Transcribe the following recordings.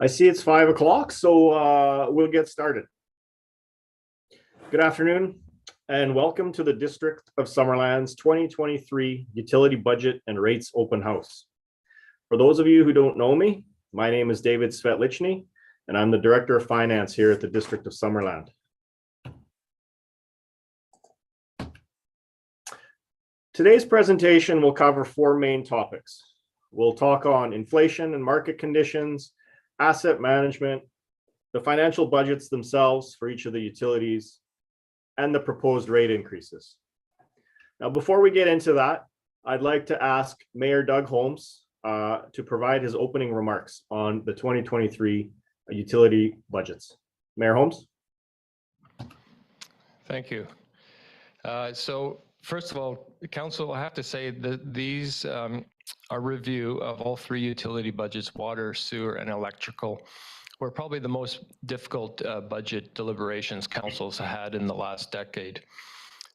I see it's 5 o'clock, so we'll get started. Good afternoon and welcome to the District of Summerland's 2023 Utility Budget and Rates Open House. For those of you who don't know me, my name is David Svetlichny and I'm the Director of Finance here at the District of Summerland. Today's presentation will cover four main topics. We'll talk on inflation and market conditions, asset management, the financial budgets themselves for each of the utilities, and the proposed rate increases. Now, before we get into that, I'd like to ask Mayor Doug Holmes to provide his opening remarks on the 2023 utility budgets. Mayor Holmes. Thank you. So first of all, Council, I have to say that these a review of all three utility budgets, water, sewer, and electrical, were probably the most difficult budget deliberations Council's had in the last decade.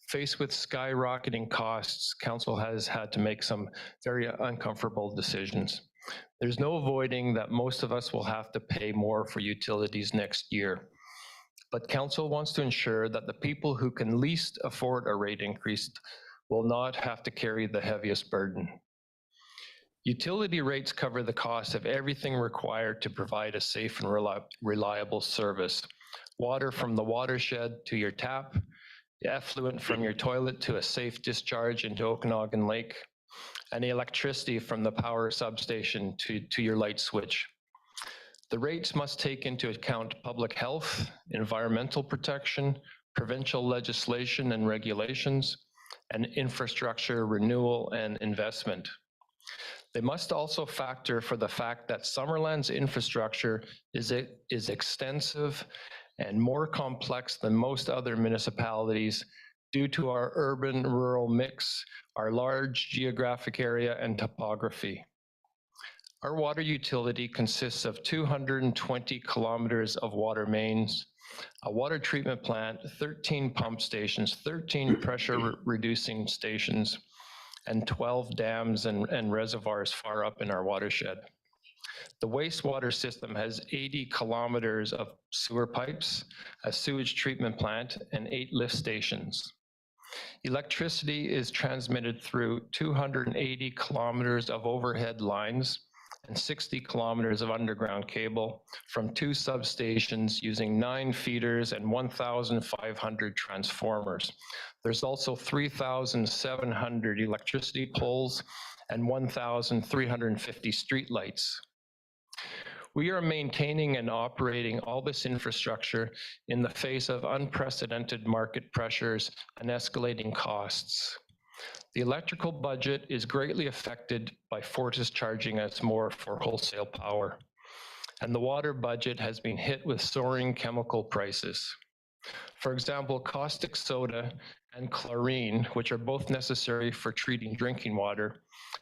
Faced with skyrocketing costs, Council has had to make some very uncomfortable decisions. There's no avoiding that most of us will have to pay more for utilities next year. But Council wants to ensure that the people who can least afford a rate increase will not have to carry the heaviest burden. Utility rates cover the cost of everything required to provide a safe and reliable service. Water from the watershed to your tap, effluent from your toilet to a safe discharge into Okanagan Lake, and electricity from the power substation to your light switch. The rates must take into account public health, environmental protection, provincial legislation and regulations, and infrastructure renewal and investment. They must also factor for the fact that Summerland's infrastructure is extensive and more complex than most other municipalities due to our urban-rural mix, our large geographic area, and topography. Our water utility consists of 220 kilometers of water mains, a water treatment plant, 13 pump stations, 13 pressure reducing stations, and 12 dams and reservoirs far up in our watershed. The wastewater system has 80 kilometers of sewer pipes, a sewage treatment plant, and 8 lift stations. Electricity is transmitted through 280 kilometers of overhead lines and 60 kilometers of underground cable from 2 substations using 9 feeders and 1,500 transformers. There's also 3,700 electricity poles and 1,350 streetlights. We are maintaining and operating all this infrastructure in the face of unprecedented market pressures and escalating costs. The electrical budget is greatly affected by Fortis charging us more for wholesale power. And the water budget has been hit with soaring chemical prices. For example, caustic soda and chlorine, which are both necessary for treating drinking water,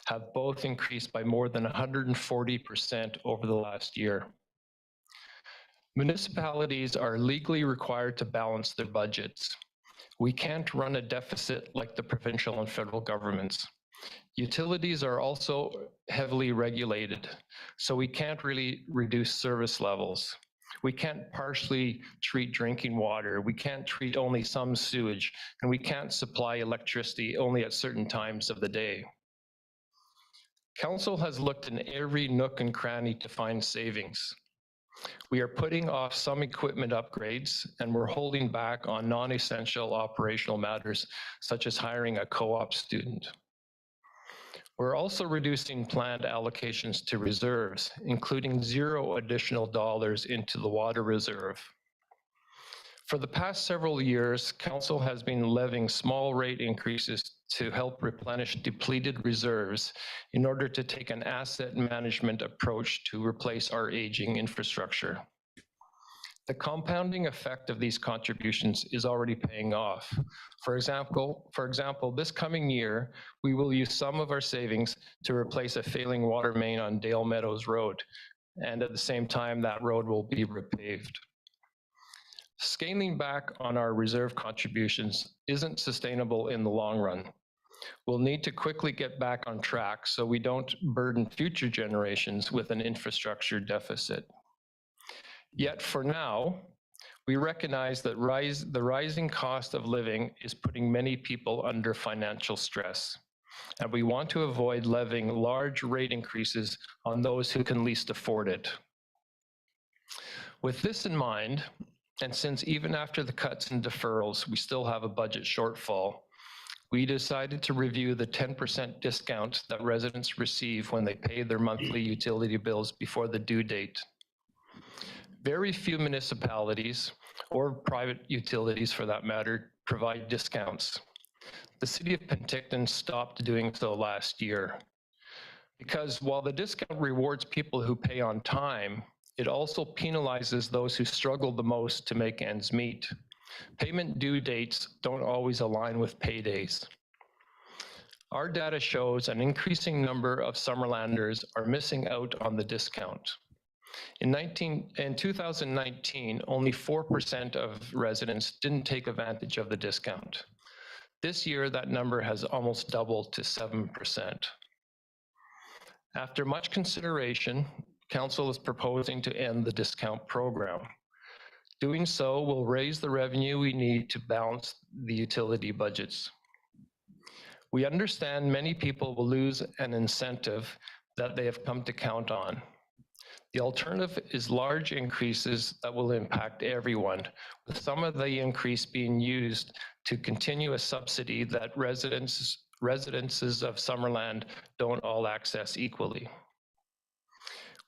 have both increased by more than 140% over the last year. Municipalities are legally required to balance their budgets. We can't run a deficit like the provincial and federal governments. Utilities are also heavily regulated, so we can't really reduce service levels. We can't partially treat drinking water. We can't treat only some sewage, and we can't supply electricity only at certain times of the day. Council has looked in every nook and cranny to find savings. We are putting off some equipment upgrades, and we're holding back on non-essential operational matters, such as hiring a co-op student. We're also reducing planned allocations to reserves, including $0 additional dollars into the water reserve. For the past several years, Council has been levying small rate increases to help replenish depleted reserves in order to take an asset management approach to replace our aging infrastructure. The compounding effect of these contributions is already paying off. For example, this coming year, we will use some of our savings to replace a failing water main on Dale Meadows Road, and at the same time, that road will be repaved. Scaling back on our reserve contributions isn't sustainable in the long run. We'll need to quickly get back on track so we don't burden future generations with an infrastructure deficit. Yet for now, we recognize that the rising cost of living is putting many people under financial stress, and we want to avoid levying large rate increases on those who can least afford it. With this in mind, and since even after the cuts and deferrals, we still have a budget shortfall, we decided to review the 10% discount that residents receive when they pay their monthly utility bills before the due date. Very few municipalities, or private utilities for that matter, provide discounts. The City of Penticton stopped doing so last year. Because while the discount rewards people who pay on time, it also penalizes those who struggle the most to make ends meet. Payment due dates don't always align with paydays. Our data shows an increasing number of Summerlanders are missing out on the discount. In 2019, only 4% of residents didn't take advantage of the discount. This year, that number has almost doubled to 7%. After much consideration, Council is proposing to end the discount program. Doing so will raise the revenue we need to balance the utility budgets. We understand many people will lose an incentive that they have come to count on. The alternative is large increases that will impact everyone, with some of the increase being used to continue a subsidy that residences of Summerland don't all access equally.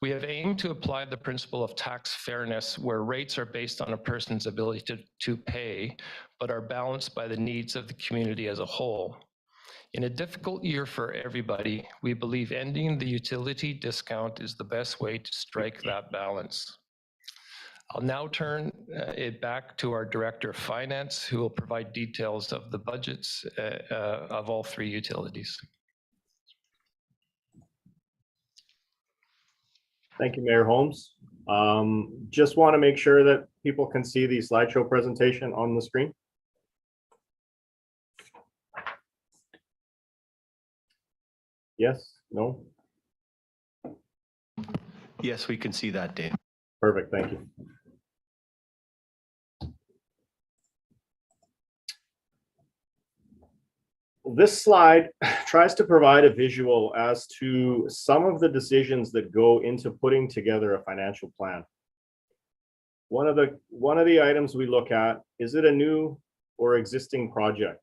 We have aimed to apply the principle of tax fairness where rates are based on a person's ability to pay, but are balanced by the needs of the community as a whole. In a difficult year for everybody, we believe ending the utility discount is the best way to strike that balance. I'll now turn it back to our Director of Finance, who will provide details of the budgets of all three utilities. Thank you, Mayor Holmes. Just want to make sure that people can see the slideshow presentation on the screen. Yes, no? Yes, we can see that, Dave. Perfect, thank you. This slide tries to provide a visual as to some of the decisions that go into putting together a financial plan. One of the items we look at, is it a new or existing project?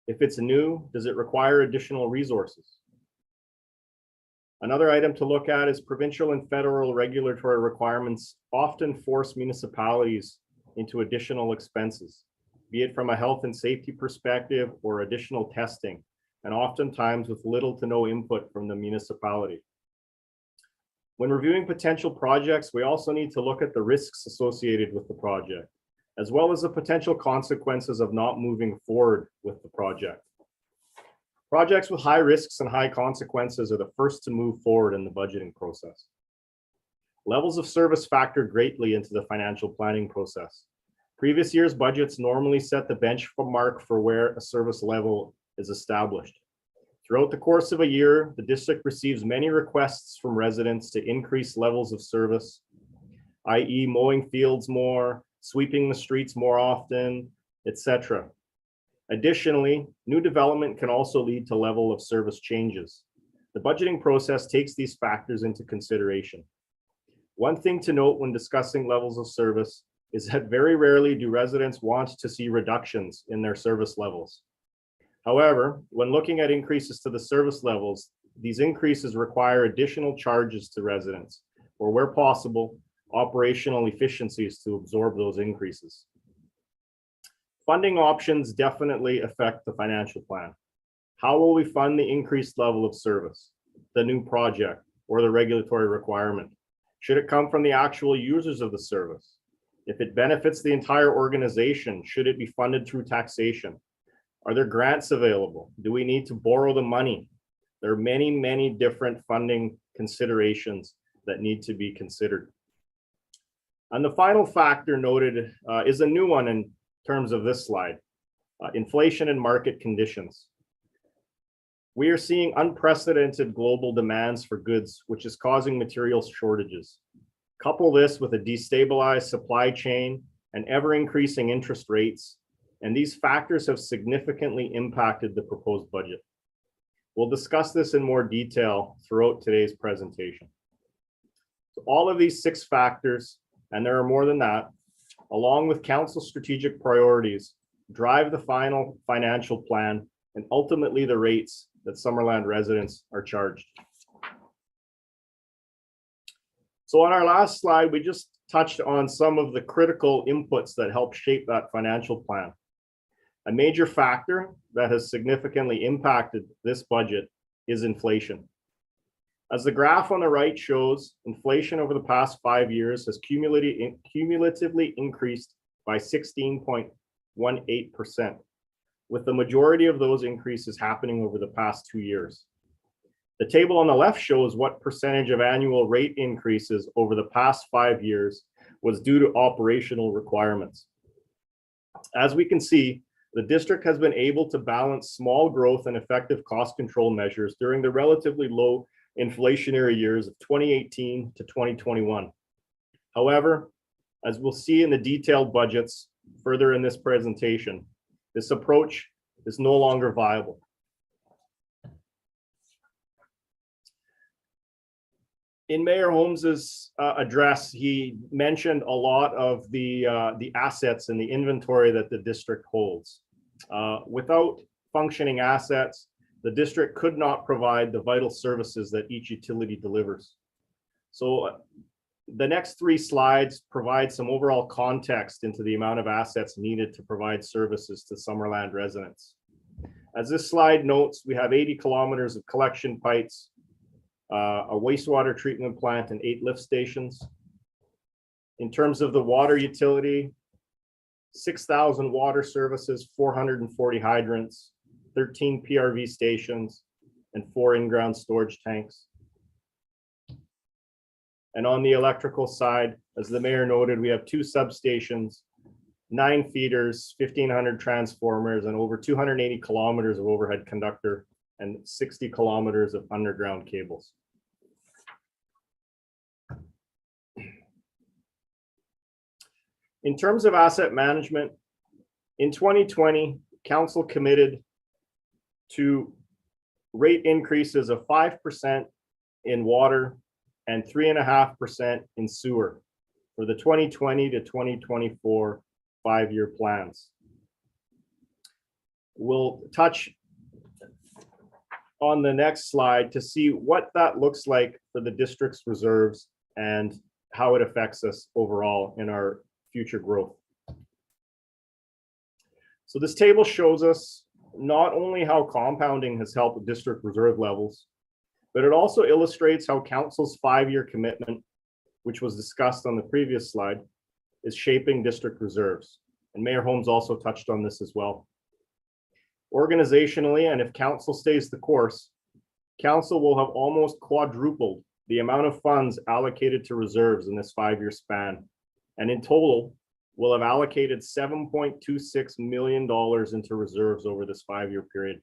If it's new, does it require additional resources? Another item to look at is provincial and federal regulatory requirements often force municipalities into additional expenses, be it from a health and safety perspective or additional testing, and oftentimes with little to no input from the municipality. When reviewing potential projects, we also need to look at the risks associated with the project, as well as the potential consequences of not moving forward with the project. Projects with high risks and high consequences are the first to move forward in the budgeting process. Levels of service factor greatly into the financial planning process. Previous year's budgets normally set the benchmark for where a service level is established. Throughout the course of a year, the district receives many requests from residents to increase levels of service, i.e. mowing fields more, sweeping the streets more often, etc. Additionally, new development can also lead to level of service changes. The budgeting process takes these factors into consideration. One thing to note when discussing levels of service is that very rarely do residents want to see reductions in their service levels. However, when looking at increases to the service levels, these increases require additional charges to residents, or where possible, operational efficiencies to absorb those increases. Funding options definitely affect the financial plan. How will we fund the increased level of service, the new project, or the regulatory requirement? Should it come from the actual users of the service? If it benefits the entire organization, should it be funded through taxation? Are there grants available? Do we need to borrow the money? There are many, many different funding considerations that need to be considered. And the final factor noted is a new one in terms of this slide, inflation and market conditions. We are seeing unprecedented global demands for goods, which is causing material shortages. Couple this with a destabilized supply chain and ever-increasing interest rates, and these factors have significantly impacted the proposed budget. We'll discuss this in more detail throughout today's presentation. So all of these 6 factors, and there are more than that, along with council strategic priorities, drive the final financial plan and ultimately the rates that Summerland residents are charged. So on our last slide, we just touched on some of the critical inputs that help shape that financial plan. A major factor that has significantly impacted this budget is inflation. As the graph on the right shows, inflation over the past 5 years has cumulatively increased by 16.18%, with the majority of those increases happening over the past 2 years. The table on the left shows what percentage of annual rate increases over the past 5 years was due to operational requirements. As we can see, the district has been able to balance small growth and effective cost control measures during the relatively low inflationary years of 2018 to 2021. However, as we'll see in the detailed budgets further in this presentation, this approach is no longer viable. In Mayor Holmes's address, he mentioned a lot of the assets and the inventory that the district holds. Without functioning assets, the district could not provide the vital services that each utility delivers. So the next 3 slides provide some overall context into the amount of assets needed to provide services to Summerland residents. As this slide notes, we have 80 kilometers of collection pipes, a wastewater treatment plant, and 8 lift stations. In terms of the water utility, 6,000 water services, 440 hydrants, 13 PRV stations, and 4 in-ground storage tanks. And on the electrical side, as the mayor noted, we have 2 substations, 9 feeders, 1,500 transformers, and over 280 kilometers of overhead conductor and 60 kilometers of underground cables. In terms of asset management, in 2020, council committed to rate increases of 5% in water and 3.5% in sewer for the 2020 to 2024 5-year plans. We'll touch on the next slide to see what that looks like for the district's reserves and how it affects us overall in our future growth. So this table shows us not only how compounding has helped district reserve levels, but it also illustrates how council's 5-year commitment, which was discussed on the previous slide, is shaping district reserves. And Mayor Holmes also touched on this as well. Organizationally, and if council stays the course, council will have almost quadrupled the amount of funds allocated to reserves in this 5-year span. And in total, we'll have allocated $7.26 million into reserves over this 5-year period.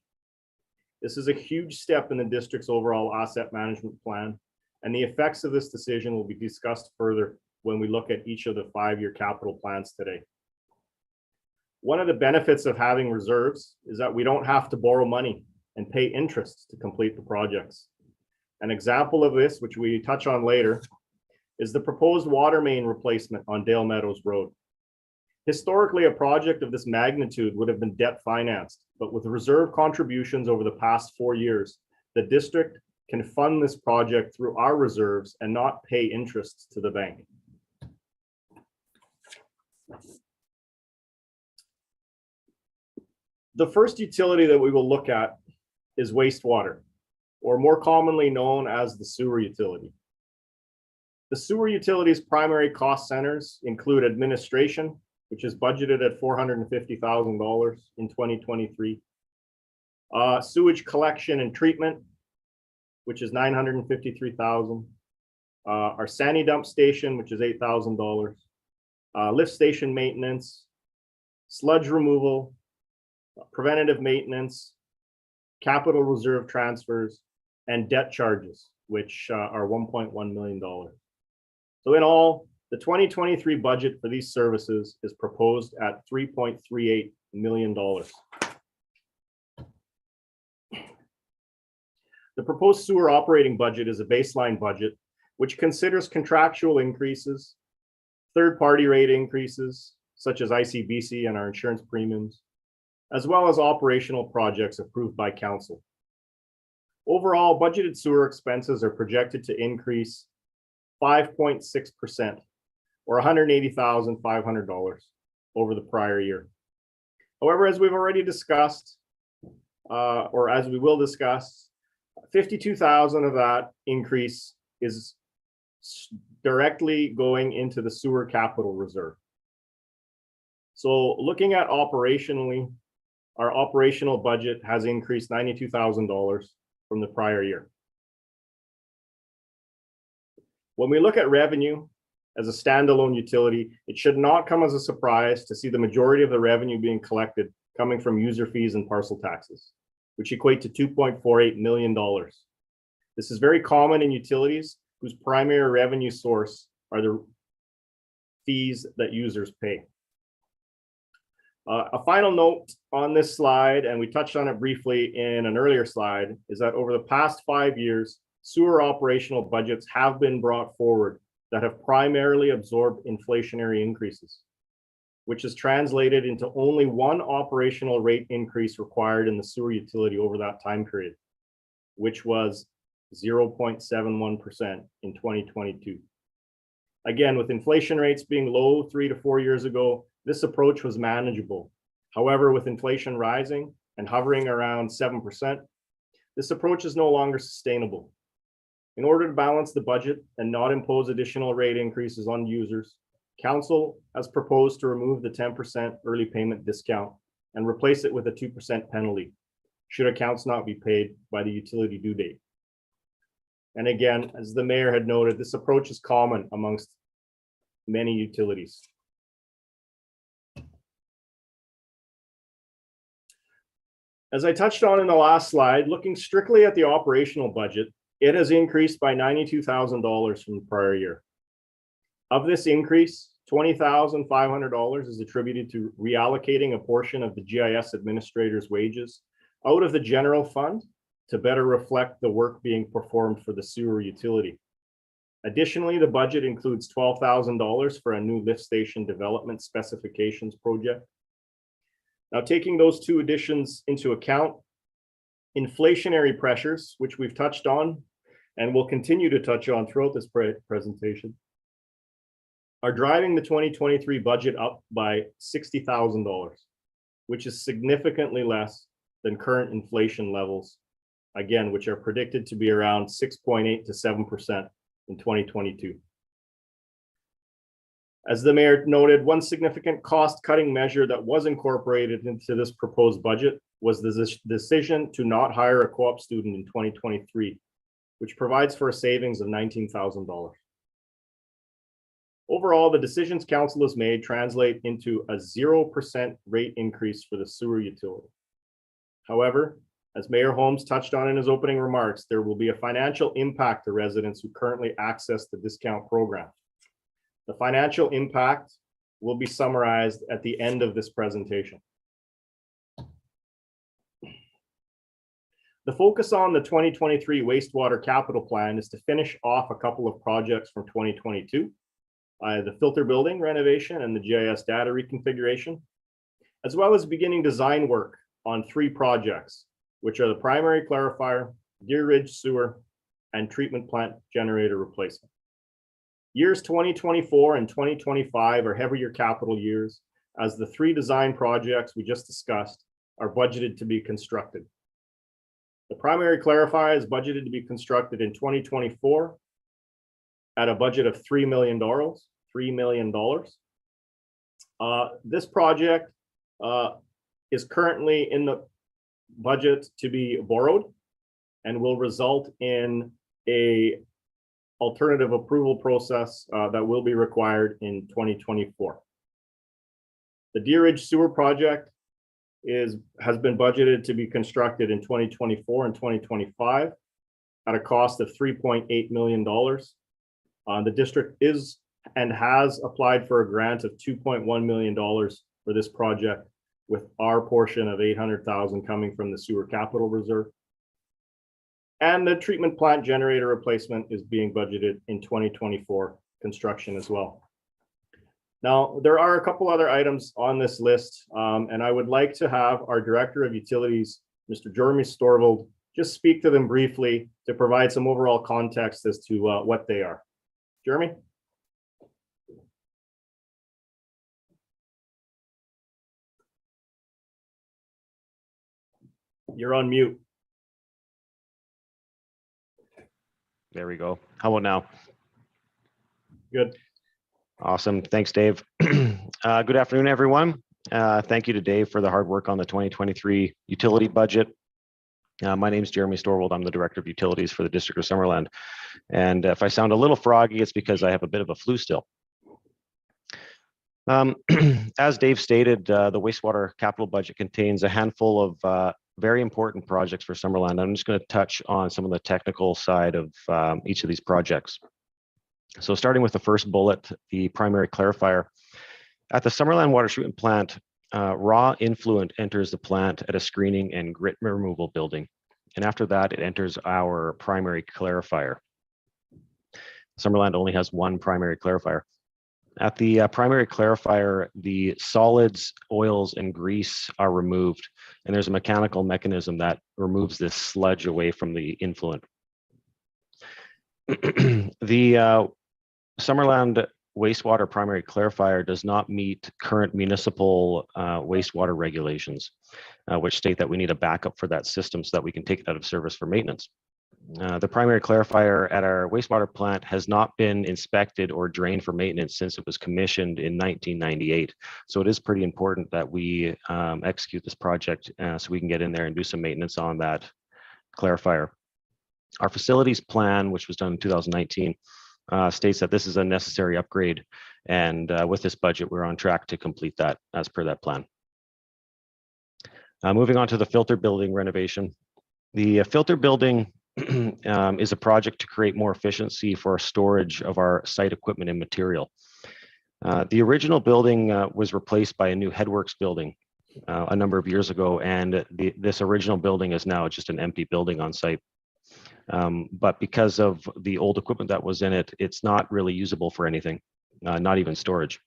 This is a huge step in the district's overall asset management plan, and the effects of this decision will be discussed further when we look at each of the 5-year capital plans today. One of the benefits of having reserves is that we don't have to borrow money and pay interest to complete the projects. An example of this, which we touch on later, is the proposed water main replacement on Dale Meadows Road. Historically, a project of this magnitude would have been debt financed, but with reserve contributions over the past 4 years, the district can fund this project through our reserves and not pay interest to the bank. The first utility that we will look at is wastewater, or more commonly known as the sewer utility. The sewer utility's primary cost centers include administration, which is budgeted at $450,000 in 2023. Sewage collection and treatment, which is $953,000. Our Sandy dump station, which is $8,000. Lift station maintenance, sludge removal, preventative maintenance, capital reserve transfers, and debt charges, which are $1.1 million. So in all, the 2023 budget for these services is proposed at $3.38 million. The proposed sewer operating budget is a baseline budget, which considers contractual increases, third-party rate increases, such as ICBC and our insurance premiums, as well as operational projects approved by council. Overall, budgeted sewer expenses are projected to increase 5.6%, or $180,500 over the prior year. However, as we've already discussed, or as we will discuss, 52,000 of that increase is directly going into the sewer capital reserve. So looking at operationally, our operational budget has increased $92,000 from the prior year. When we look at revenue as a standalone utility, it should not come as a surprise to see the majority of the revenue being collected coming from user fees and parcel taxes, which equate to $2.48 million. This is very common in utilities whose primary revenue source are the fees that users pay. A final note on this slide, and we touched on it briefly in an earlier slide, is that over the past 5 years, sewer operational budgets have been brought forward that have primarily absorbed inflationary increases, which is translated into only one operational rate increase required in the sewer utility over that time period, which was 0.71% in 2022. Again, with inflation rates being low 3 to 4 years ago, this approach was manageable. However, with inflation rising and hovering around 7%, this approach is no longer sustainable. In order to balance the budget and not impose additional rate increases on users, Council has proposed to remove the 10% early payment discount and replace it with a 2% penalty should accounts not be paid by the utility due date. And again, as the mayor had noted, this approach is common amongst many utilities. As I touched on in the last slide, looking strictly at the operational budget, it has increased by $92,000 from the prior year. Of this increase, $20,500 is attributed to reallocating a portion of the GIS administrator's wages out of the general fund to better reflect the work being performed for the sewer utility. Additionally, the budget includes $12,000 for a new lift station development specifications project. Now, taking those two additions into account, inflationary pressures, which we've touched on and will continue to touch on throughout this presentation, are driving the 2023 budget up by $60,000, which is significantly less than current inflation levels, again, which are predicted to be around 6.8 to 7% in 2022. As the mayor noted, one significant cost-cutting measure that was incorporated into this proposed budget was the decision to not hire a co-op student in 2023, which provides for a savings of $19,000. Overall, the decisions council has made translate into a 0% rate increase for the sewer utility. However, as Mayor Holmes touched on in his opening remarks, there will be a financial impact to residents who currently access the discount program. The financial impact will be summarized at the end of this presentation. The focus on the 2023 wastewater capital plan is to finish off a couple of projects from 2022, the filter building renovation and the GIS data reconfiguration, as well as beginning design work on 3 projects, which are the primary clarifier, Deer Ridge sewer, and treatment plant generator replacement. Years 2024 and 2025 are heavier capital years, as the 3 design projects we just discussed are budgeted to be constructed. The primary clarifier is budgeted to be constructed in 2024 at a budget of $3 million. This project is currently in the budget to be borrowed and will result in a alternative approval process that will be required in 2024. The Deer Ridge sewer project has been budgeted to be constructed in 2024 and 2025 at a cost of $3.8 million. The district is and has applied for a grant of $2.1 million for this project, with our portion of $800,000 coming from the sewer capital reserve. And the treatment plant generator replacement is being budgeted in 2024 construction as well. Now, there are a couple other items on this list, and I would like to have our Director of Utilities, Mr. Jeremy Storvald, just speak to them briefly to provide some overall context as to what they are. Jeremy? You're on mute. There we go. How about now? Good. Awesome. Thanks, Dave. Good afternoon, everyone. Thank you to Dave for the hard work on the 2023 utility budget. My name is Jeremy Storvald. I'm the Director of Utilities for the District of Summerland. And if I sound a little froggy, it's because I have a bit of a flu still. As Dave stated, the wastewater capital budget contains a handful of very important projects for Summerland. I'm just going to touch on some of the technical side of each of these projects. So starting with the first bullet, the primary clarifier. At the Summerland Water Treatment Plant, raw influent enters the plant at a screening and grit removal building. And after that, it enters our primary clarifier. Summerland only has one primary clarifier. At the primary clarifier, the solids, oils, and grease are removed, and there's a mechanical mechanism that removes this sludge away from the influent. The Summerland wastewater primary clarifier does not meet current municipal wastewater regulations, which state that we need a backup for that system so that we can take it out of service for maintenance. The primary clarifier at our wastewater plant has not been inspected or drained for maintenance since it was commissioned in 1998. So it is pretty important that we execute this project so we can get in there and do some maintenance on that clarifier. Our facilities plan, which was done in 2019, states that this is a necessary upgrade. And with this budget, we're on track to complete that as per that plan. Moving on to the filter building renovation. The filter building is a project to create more efficiency for storage of our site equipment and material. The original building was replaced by a new headworks building a number of years ago, and this original building is now just an empty building on site. But because of the old equipment that was in it, it's not really usable for anything, not even storage.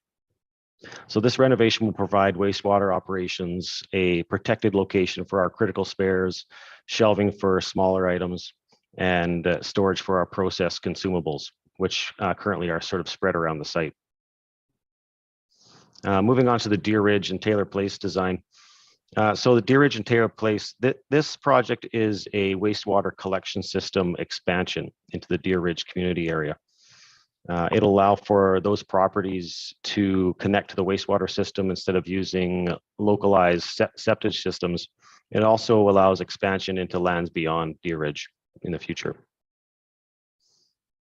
So this renovation will provide wastewater operations a protected location for our critical spares, shelving for smaller items, and storage for our process consumables, which currently are sort of spread around the site. Moving on to the Deer Ridge and Taylor Place design. So the Deer Ridge and Taylor Place, this project is a wastewater collection system expansion into the Deer Ridge community area. It'll allow for those properties to connect to the wastewater system instead of using localized septic systems. It also allows expansion into lands beyond Deer Ridge in the future.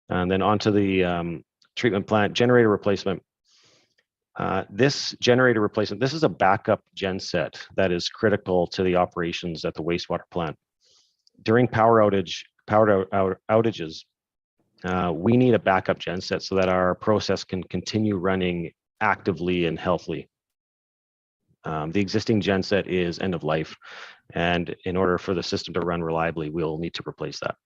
And then onto the treatment plant generator replacement. This generator replacement, this is a backup genset that is critical to the operations at the wastewater plant. During power outages, we need a backup genset so that our process can continue running actively and healthily. The existing genset is end of life, and in order for the system to run reliably, we'll need to replace that.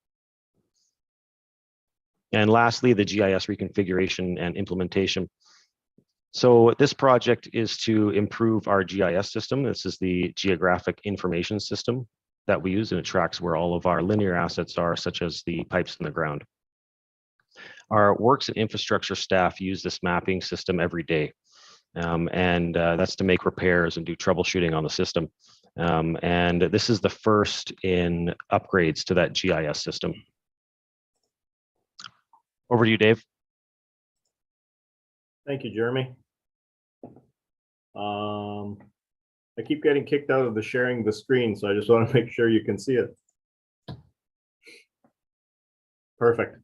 And lastly, the GIS reconfiguration and implementation. So this project is to improve our GIS system. This is the geographic information system that we use, and it tracks where all of our linear assets are, such as the pipes in the ground. Our works and infrastructure staff use this mapping system every day. And that's to make repairs and do troubleshooting on the system. And this is the first in upgrades to that GIS system. Over to you, Dave. Thank you, Jeremy. I keep getting kicked out of the sharing the screen, so I just want to make sure you can see it. Perfect.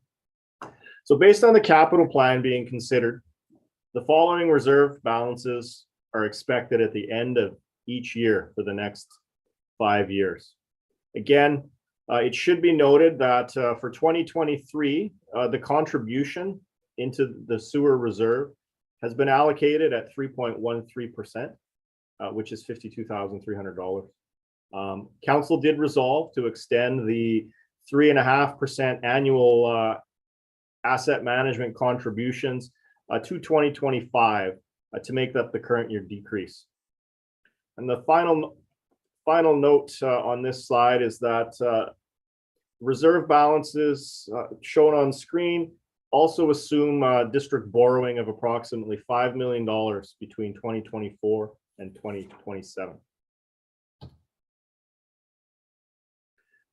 So based on the capital plan being considered, the following reserve balances are expected at the end of each year for the next 5 years. Again, it should be noted that for 2023, the contribution into the sewer reserve has been allocated at 3.13%, which is $52,300. Council did resolve to extend the 3.5% annual asset management contributions to 2025 to make up the current year decrease. And the final note on this slide is that reserve balances shown on screen also assume district borrowing of approximately $5 million between 2024 and 2027.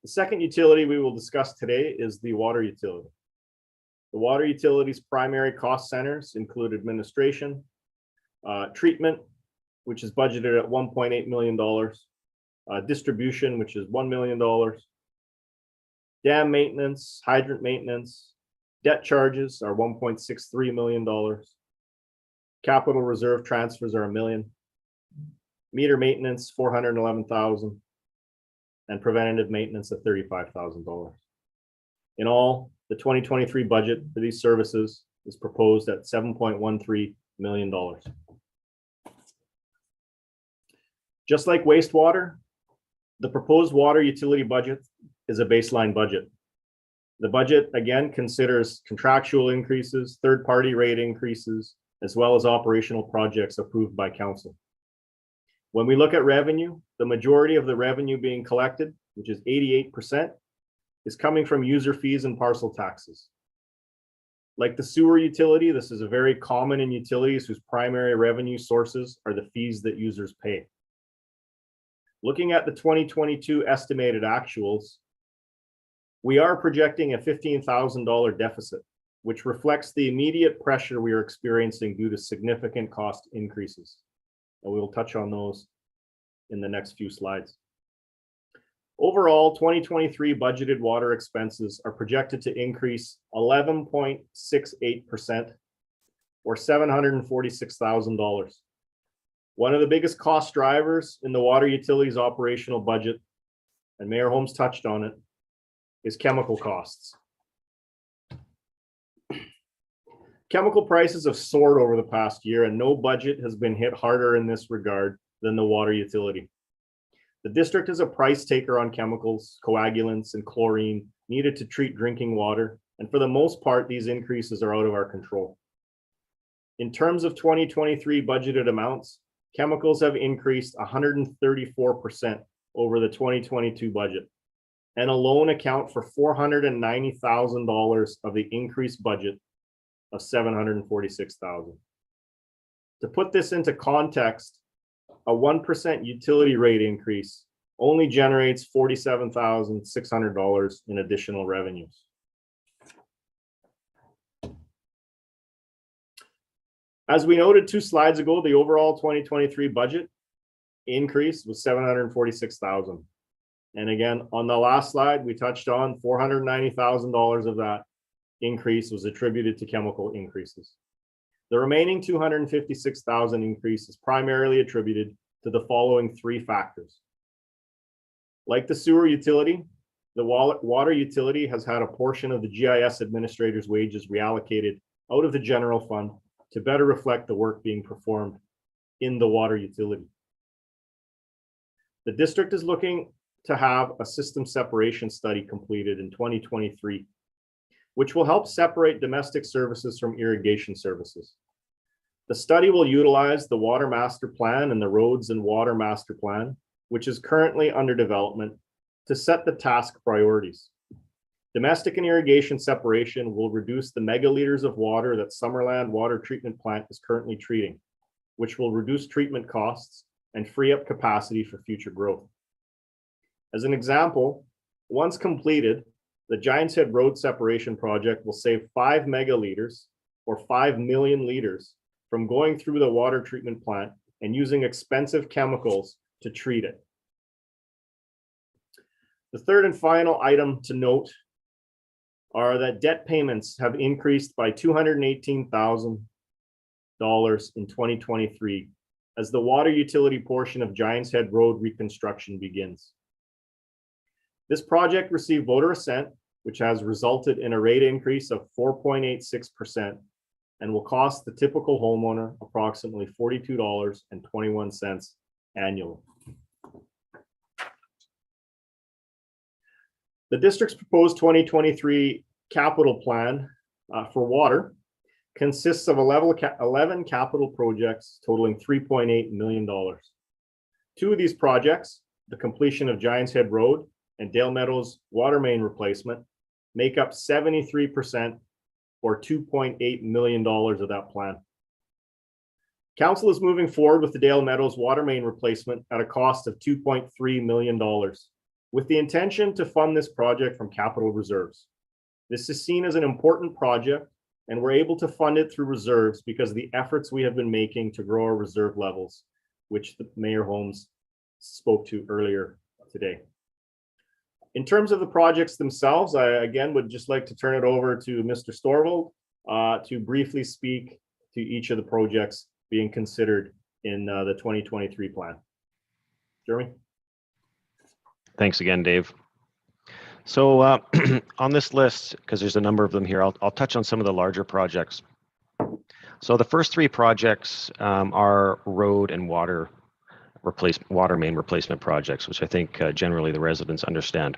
The second utility we will discuss today is the water utility. The water utility's primary cost centers include administration, treatment, which is budgeted at $1.8 million, distribution, which is $1 million, dam maintenance, hydrant maintenance, debt charges are $1.63 million, capital reserve transfers are $1 million, meter maintenance $411,000, and preventative maintenance of $35,000. In all, the 2023 budget for these services is proposed at $7.13 million. Just like wastewater, the proposed water utility budget is a baseline budget. The budget, again, considers contractual increases, third-party rate increases, as well as operational projects approved by council. When we look at revenue, the majority of the revenue being collected, which is 88%, is coming from user fees and parcel taxes. Like the sewer utility, this is a very common in utilities whose primary revenue sources are the fees that users pay. Looking at the 2022 estimated actuals, we are projecting a $15,000 deficit, which reflects the immediate pressure we are experiencing due to significant cost increases. And we will touch on those in the next few slides. Overall, 2023 budgeted water expenses are projected to increase 11.68%, or $746,000. One of the biggest cost drivers in the water utility's operational budget, and Mayor Holmes touched on it, is chemical costs. Chemical prices have soared over the past year, and no budget has been hit harder in this regard than the water utility. The district is a price taker on chemicals, coagulants, and chlorine needed to treat drinking water, and for the most part, these increases are out of our control. In terms of 2023 budgeted amounts, chemicals have increased 134% over the 2022 budget, and alone account for $490,000 of the increased budget of $746,000. To put this into context, a 1% utility rate increase only generates $47,600 in additional revenues. As we noted 2 slides ago, the overall 2023 budget increase was $746,000. And again, on the last slide, we touched on $490,000 of that increase was attributed to chemical increases. The remaining $256,000 increase is primarily attributed to the following 3 factors. Like the sewer utility, the water utility has had a portion of the GIS administrator's wages reallocated out of the general fund to better reflect the work being performed in the water utility. The district is looking to have a system separation study completed in 2023, which will help separate domestic services from irrigation services. The study will utilize the Water Master Plan and the Roads and Water Master Plan, which is currently under development, to set the task priorities. Domestic and irrigation separation will reduce the megaliters of water that Summerland Water Treatment Plant is currently treating, which will reduce treatment costs and free up capacity for future growth. As an example, once completed, the Giants Head Road Separation Project will save 5 megaliters, or 5 million liters, from going through the water treatment plant and using expensive chemicals to treat it. The third and final item to note are that debt payments have increased by $218,000 in 2023 as the water utility portion of Giants Head Road reconstruction begins. This project received voter assent, which has resulted in a rate increase of 4.86%, and will cost the typical homeowner approximately $42.21 annually. The district's proposed 2023 capital plan for water consists of 11 capital projects totaling $3.8 million. Two of these projects, the completion of Giants Head Road and Dale Meadows water main replacement, make up 73% or $2.8 million of that plan. Council is moving forward with the Dale Meadows water main replacement at a cost of $2.3 million, with the intention to fund this project from capital reserves. This is seen as an important project, and we're able to fund it through reserves because of the efforts we have been making to grow our reserve levels, which the Mayor Holmes spoke to earlier today. In terms of the projects themselves, I again would just like to turn it over to Mr. Storvald to briefly speak to each of the projects being considered in the 2023 plan. Jeremy? Thanks again, Dave. So on this list, because there's a number of them here, I'll touch on some of the larger projects. So the first three projects are road and water main replacement projects, which I think generally the residents understand.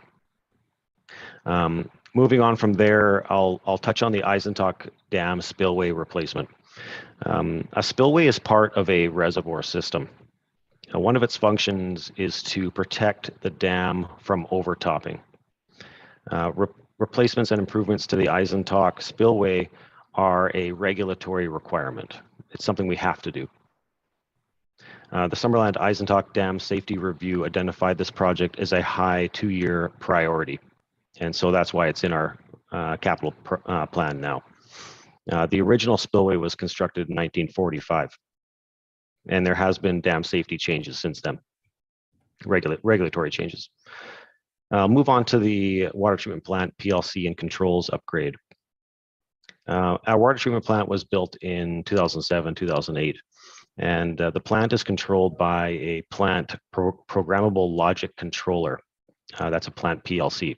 Moving on from there, I'll touch on the Eisenach Dam spillway replacement. A spillway is part of a reservoir system. One of its functions is to protect the dam from overtopping. Replacements and improvements to the Eisenach spillway are a regulatory requirement. It's something we have to do. The Summerland Eisenach Dam Safety Review identified this project as a high 2-year priority. And so that's why it's in our capital plan now. The original spillway was constructed in 1945. And there has been dam safety changes since then, regulatory changes. Move on to the water treatment plant PLC and controls upgrade. Our water treatment plant was built in 2007, 2008. And the plant is controlled by a plant programmable logic controller. That's a plant PLC.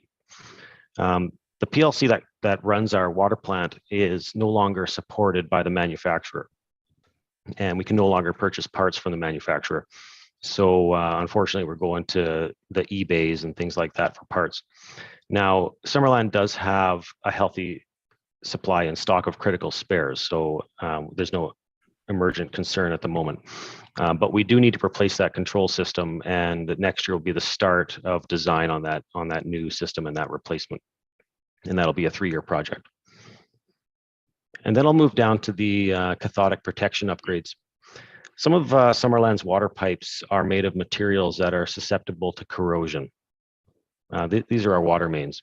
The PLC that runs our water plant is no longer supported by the manufacturer. And we can no longer purchase parts from the manufacturer. So unfortunately, we're going to the eBays and things like that for parts. Now, Summerland does have a healthy supply and stock of critical spares. So there's no emergent concern at the moment. But we do need to replace that control system, and next year will be the start of design on that new system and that replacement. And that'll be a 3-year project. And then I'll move down to the cathodic protection upgrades. Some of Summerland's water pipes are made of materials that are susceptible to corrosion. These are our water mains.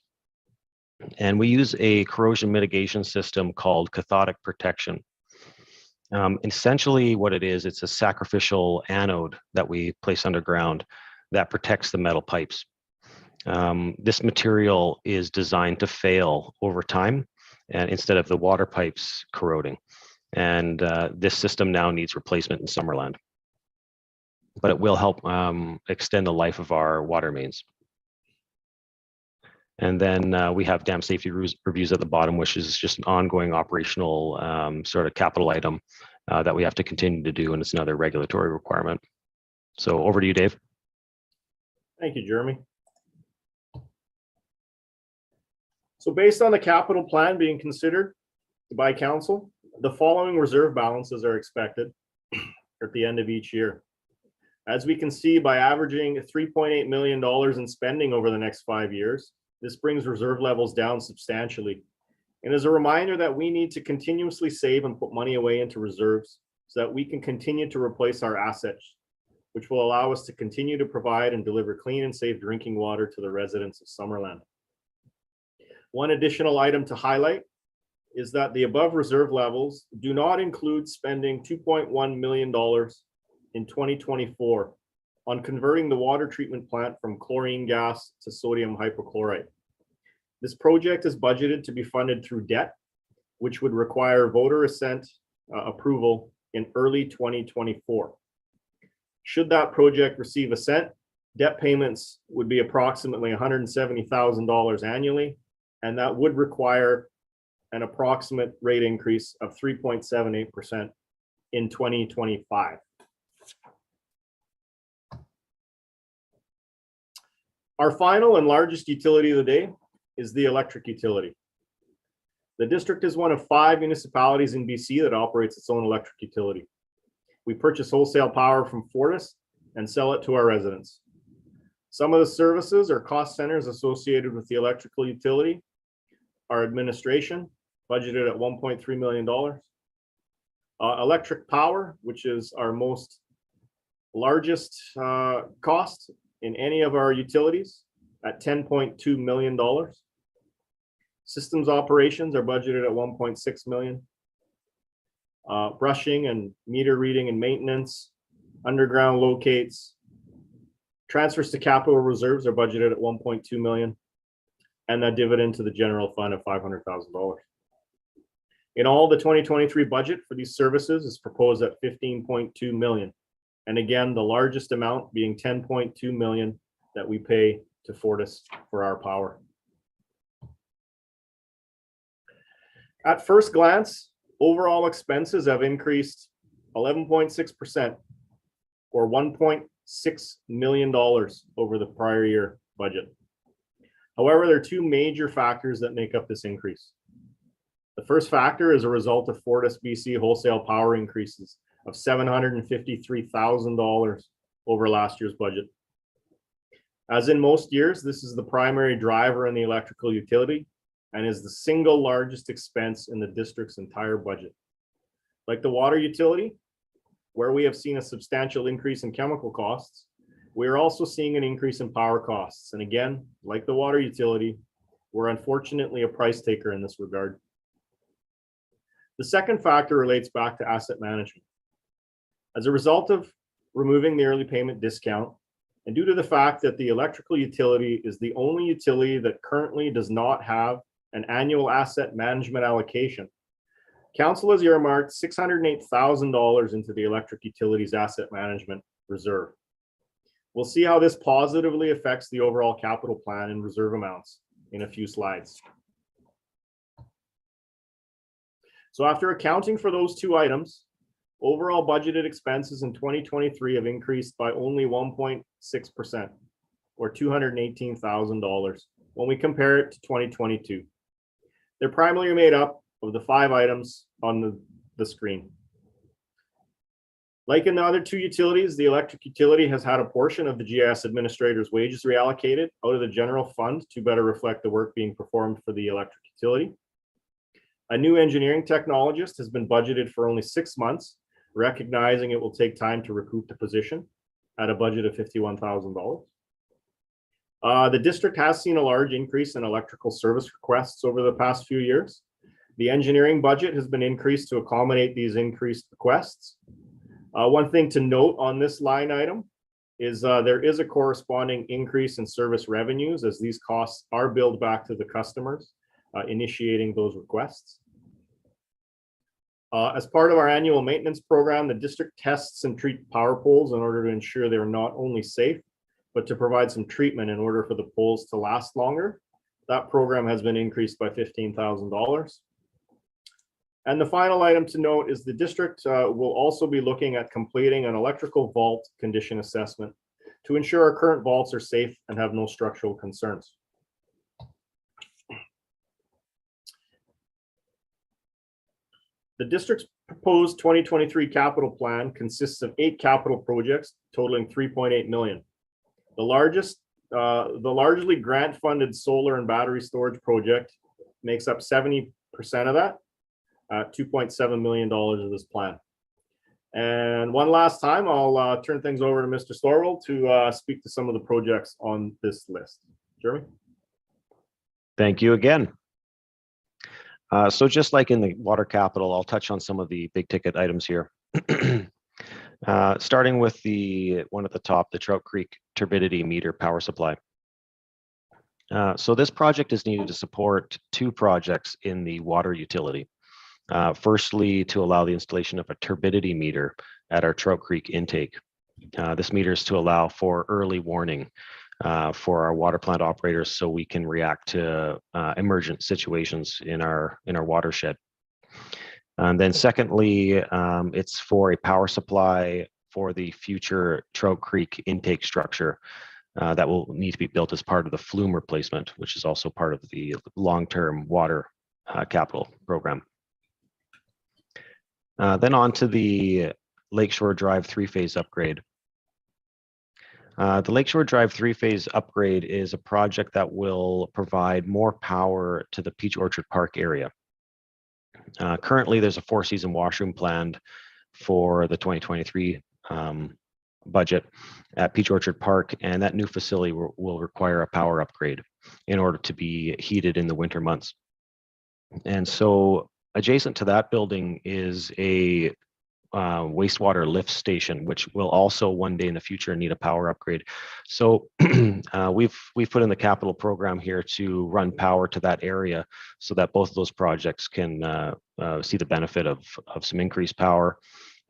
And we use a corrosion mitigation system called cathodic protection. Essentially what it is, it's a sacrificial anode that we place underground that protects the metal pipes. This material is designed to fail over time, and instead of the water pipes corroding. And this system now needs replacement in Summerland. But it will help extend the life of our water mains. And then we have dam safety reviews at the bottom, which is just an ongoing operational sort of capital item that we have to continue to do, and it's another regulatory requirement. So over to you, Dave. Thank you, Jeremy. So based on the capital plan being considered by council, the following reserve balances are expected at the end of each year. As we can see, by averaging $3.8 million in spending over the next 5 years, this brings reserve levels down substantially. And as a reminder that we need to continuously save and put money away into reserves so that we can continue to replace our assets, which will allow us to continue to provide and deliver clean and safe drinking water to the residents of Summerland. One additional item to highlight is that the above reserve levels do not include spending $2.1 million in 2024 on converting the water treatment plant from chlorine gas to sodium hypochlorite. This project is budgeted to be funded through debt, which would require voter assent approval in early 2024. Should that project receive assent, debt payments would be approximately $170,000 annually, and that would require an approximate rate increase of 3.78% in 2025. Our final and largest utility of the day is the electric utility. The district is one of 5 municipalities in BC that operates its own electric utility. We purchase wholesale power from Fortis and sell it to our residents. Some of the services or cost centers associated with the electrical utility are administration, budgeted at $1.3 million. Electric power, which is our most largest cost in any of our utilities, at $10.2 million. Systems operations are budgeted at $1.6 million. Brushing and meter reading and maintenance, underground locates, transfers to capital reserves are budgeted at $1.2 million, and a dividend to the general fund of $500,000. In all, the 2023 budget for these services is proposed at $15.2 million. And again, the largest amount being $10.2 million that we pay to Fortis for our power. At first glance, overall expenses have increased 11.6%, or $1.6 million over the prior year budget. However, there are 2 major factors that make up this increase. The first factor is a result of Fortis BC wholesale power increases of $753,000 over last year's budget. As in most years, this is the primary driver in the electrical utility and is the single largest expense in the district's entire budget. Like the water utility, where we have seen a substantial increase in chemical costs, we are also seeing an increase in power costs. And again, like the water utility, we're unfortunately a price taker in this regard. The second factor relates back to asset management. As a result of removing the early payment discount, and due to the fact that the electrical utility is the only utility that currently does not have an annual asset management allocation, Council has earmarked $608,000 into the electric utilities asset management reserve. We'll see how this positively affects the overall capital plan and reserve amounts in a few slides. So after accounting for those 2 items, overall budgeted expenses in 2023 have increased by only 1.6%, or $218,000 when we compare it to 2022. They're primarily made up of the 5 items on the screen. Like in the other 2 utilities, the electric utility has had a portion of the GIS administrator's wages reallocated out of the general fund to better reflect the work being performed for the electric utility. A new engineering technologist has been budgeted for only 6 months, recognizing it will take time to recruit the position at a budget of $51,000. The district has seen a large increase in electrical service requests over the past few years. The engineering budget has been increased to accommodate these increased requests. One thing to note on this line item is there is a corresponding increase in service revenues as these costs are billed back to the customers initiating those requests. As part of our annual maintenance program, the district tests and treats power poles in order to ensure they're not only safe, but to provide some treatment in order for the poles to last longer. That program has been increased by $15,000. And the final item to note is the district will also be looking at completing an electrical vault condition assessment to ensure our current vaults are safe and have no structural concerns. The district's proposed 2023 capital plan consists of 8 capital projects totaling $3.8 million. The largely grant-funded solar and battery storage project makes up 70% of that, $2.7 million of this plan. And one last time, I'll turn things over to Mr. Storwell to speak to some of the projects on this list. Jeremy? Thank you again. So just like in the water capital, I'll touch on some of the big ticket items here. Starting with the one at the top, the Trout Creek turbidity meter power supply. So this project is needed to support 2 projects in the water utility. Firstly, to allow the installation of a turbidity meter at our Trout Creek intake. This meter is to allow for early warning for our water plant operators so we can react to emergent situations in our watershed. And then secondly, it's for a power supply for the future Trout Creek intake structure that will need to be built as part of the flume replacement, which is also part of the long-term water capital program. Then on to the Lakeshore Drive three-phase upgrade. The Lakeshore Drive three-phase upgrade is a project that will provide more power to the Peach Orchard Park area. Currently, there's a four-season washroom planned for the 2023 budget at Peach Orchard Park, and that new facility will require a power upgrade in order to be heated in the winter months. And so adjacent to that building is a wastewater lift station, which will also one day in the future need a power upgrade. So we've put in the capital program here to run power to that area so that both of those projects can see the benefit of some increased power.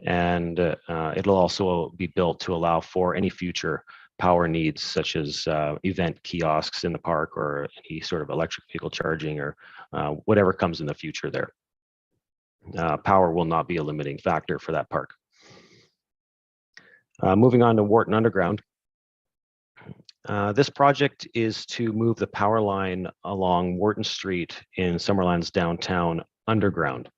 And it'll also be built to allow for any future power needs, such as event kiosks in the park or any sort of electric vehicle charging or whatever comes in the future there. Power will not be a limiting factor for that park. Moving on to Wharton Underground. This project is to move the power line along Wharton Street in Summerland's downtown underground.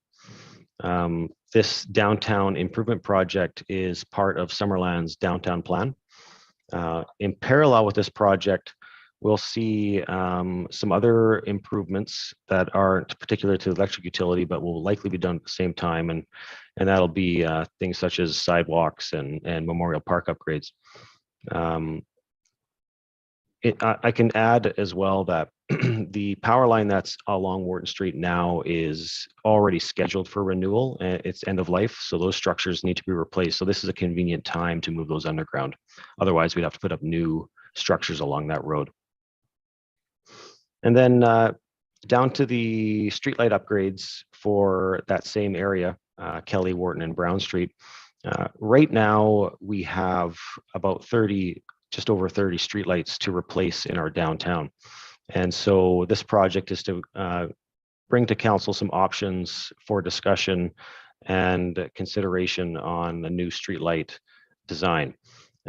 This downtown improvement project is part of Summerland's downtown plan. In parallel with this project, we'll see some other improvements that aren't particular to the electric utility, but will likely be done at the same time. And that'll be things such as sidewalks and Memorial Park upgrades. I can add as well that the power line that's along Wharton Street now is already scheduled for renewal. It's end of life, so those structures need to be replaced. So this is a convenient time to move those underground. Otherwise, we'd have to put up new structures along that road. And then down to the streetlight upgrades for that same area, Kelly, Wharton, and Brown Street. Right now, we have about just over 30 streetlights to replace in our downtown. And so this project is to bring to council some options for discussion and consideration on a new streetlight design,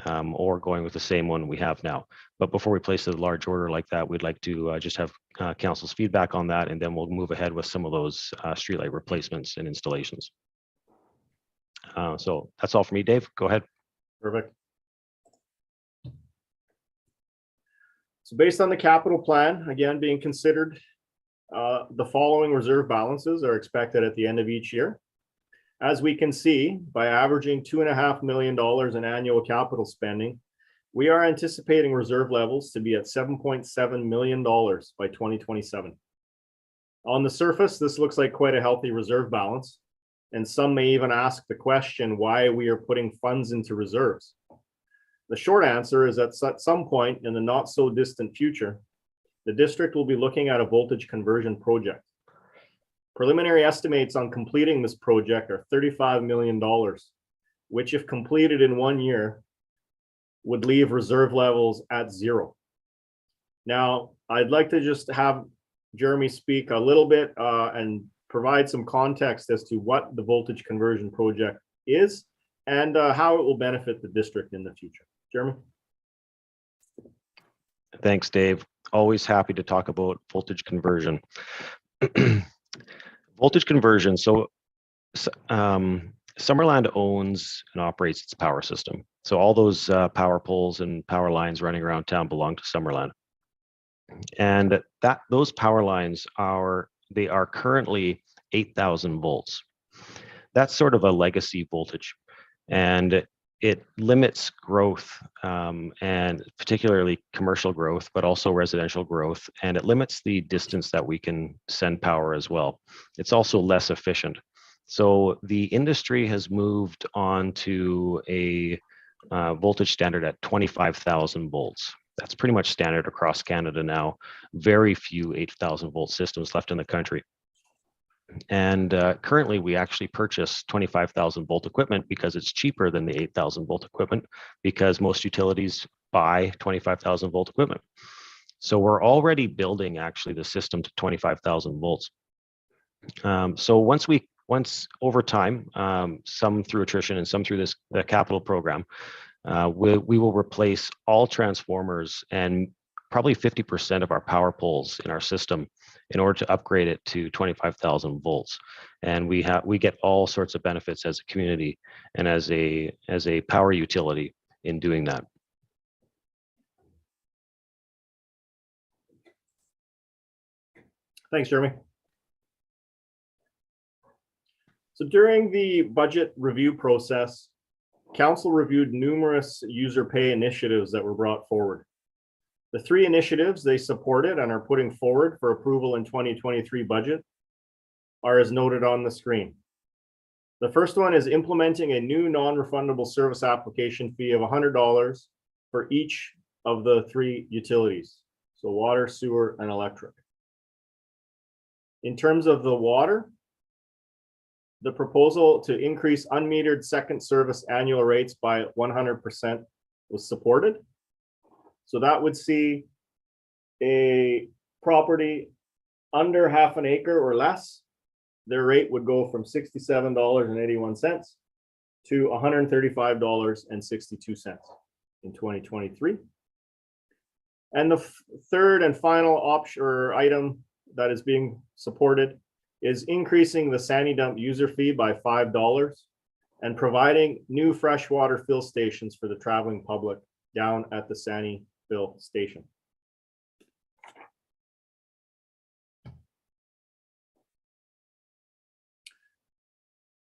or going with the same one we have now. But before we place a large order like that, we'd like to just have council's feedback on that, and then we'll move ahead with some of those streetlight replacements and installations. So that's all for me. Dave, go ahead. Perfect. So based on the capital plan, again, being considered, the following reserve balances are expected at the end of each year. As we can see, by averaging $2.5 million in annual capital spending, we are anticipating reserve levels to be at $7.7 million by 2027. On the surface, this looks like quite a healthy reserve balance, and some may even ask the question why we are putting funds into reserves. The short answer is that at some point in the not so distant future, the district will be looking at a voltage conversion project. Preliminary estimates on completing this project are $35 million, which if completed in 1 year, would leave reserve levels at 0. Now, I'd like to just have Jeremy speak a little bit and provide some context as to what the voltage conversion project is and how it will benefit the district in the future. Jeremy? Thanks, Dave. Always happy to talk about voltage conversion. Voltage conversion. So Summerland owns and operates its power system. So all those power poles and power lines running around town belong to Summerland. And those power lines are currently 8,000 volts. That's sort of a legacy voltage. And it limits growth, and particularly commercial growth, but also residential growth. And it limits the distance that we can send power as well. It's also less efficient. So the industry has moved on to a voltage standard at 25,000 volts. That's pretty much standard across Canada now. Very few 8,000 volt systems left in the country. And currently we actually purchase 25,000 volt equipment because it's cheaper than the 8,000 volt equipment, because most utilities buy 25,000 volt equipment. So we're already building actually the system to 25,000 volts. So once over time, some through attrition and some through the capital program, we will replace all transformers and probably 50% of our power poles in our system in order to upgrade it to 25,000 volts. And we get all sorts of benefits as a community and as a power utility in doing that. Thanks, Jeremy. So during the budget review process, council reviewed numerous user pay initiatives that were brought forward. The 3 initiatives they supported and are putting forward for approval in 2023 budget are as noted on the screen. The first one is implementing a new non-refundable service application fee of $100 for each of the 3 utilities, so water, sewer, and electric. In terms of the water, the proposal to increase unmetered second service annual rates by 100% was supported. So that would see a property under half an acre or less, their rate would go from $67.81 to $135.62 in 2023. And the third and final option or item that is being supported is increasing the Sandy Dump user fee by $5 and providing new freshwater fill stations for the traveling public down at the Sandy Fill Station.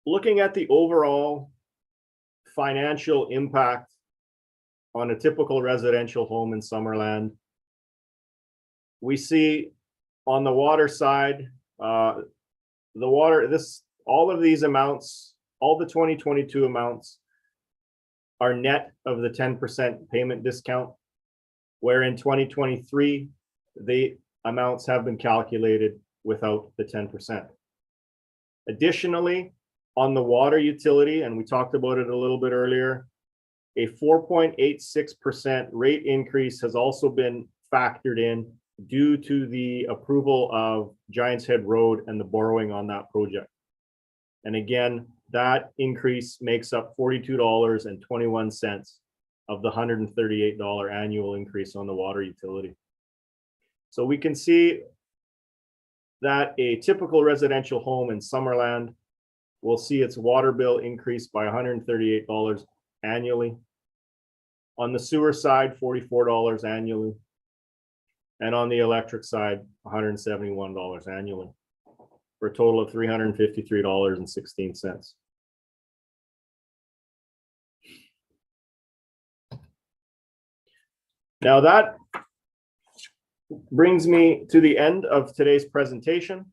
Looking at the overall financial impact on a typical residential home in Summerland, we see on the water side, all of these amounts, all the 2022 amounts are net of the 10% payment discount, where in 2023, the amounts have been calculated without the 10%. Additionally, on the water utility, and we talked about it a little bit earlier, a 4.86% rate increase has also been factored in due to the approval of Giants Head Road and the borrowing on that project. And again, that increase makes up $42.21 of the $138 annual increase on the water utility. So we can see that a typical residential home in Summerland will see its water bill increase by $138 annually. On the sewer side, $44 annually. And on the electric side, $171 annually, for a total of $353.16. Now that brings me to the end of today's presentation.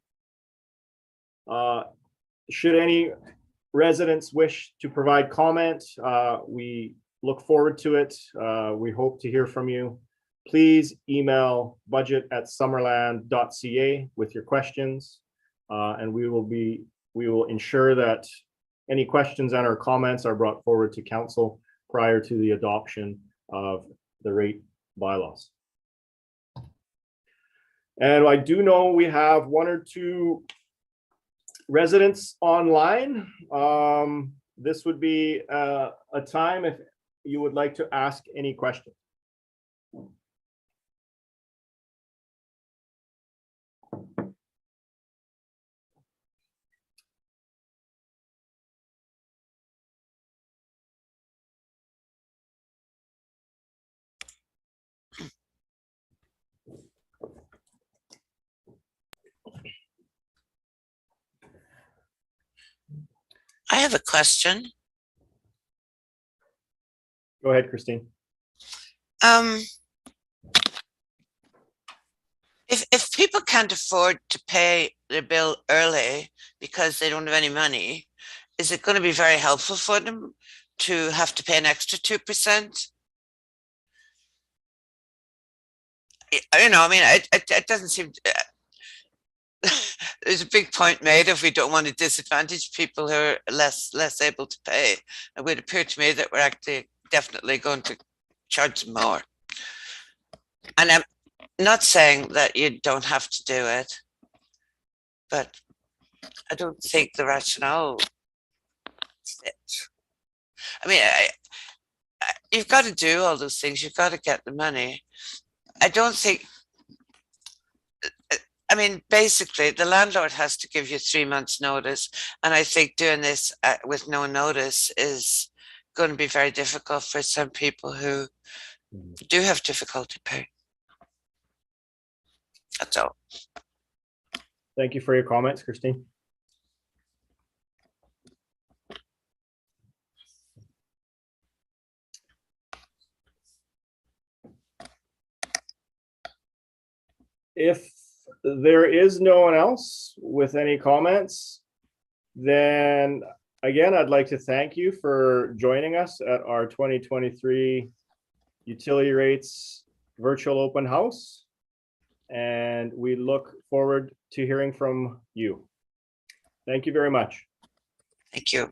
Should any residents wish to provide comment, we look forward to it. We hope to hear from you. Please email budget@summerland.ca with your questions, and we will ensure that any questions and or comments are brought forward to council prior to the adoption of the rate bylaws. And I do know we have 1 or 2 residents online. This would be a time if you would like to ask any questions. I have a question. Go ahead, Christine. If people can't afford to pay their bill early because they don't have any money, is it going to be very helpful for them to have to pay an extra 2%? I don't know. I mean, it doesn't seem. There's a big point made if we don't want to disadvantage people who are less able to pay. It would appear to me that we're actually definitely going to charge them more. And I'm not saying that you don't have to do it, but I don't think the rationale fits. I mean, you've got to do all those things. You've got to get the money. I don't think, I mean, basically, the landlord has to give you 3 months' notice. And I think doing this with no notice is going to be very difficult for some people who do have difficulty paying. That's all. Thank you for your comments, Christine. If there is no one else with any comments, then again, I'd like to thank you for joining us at our 2023 utility rates virtual open house. And we look forward to hearing from you. Thank you very much. Thank you.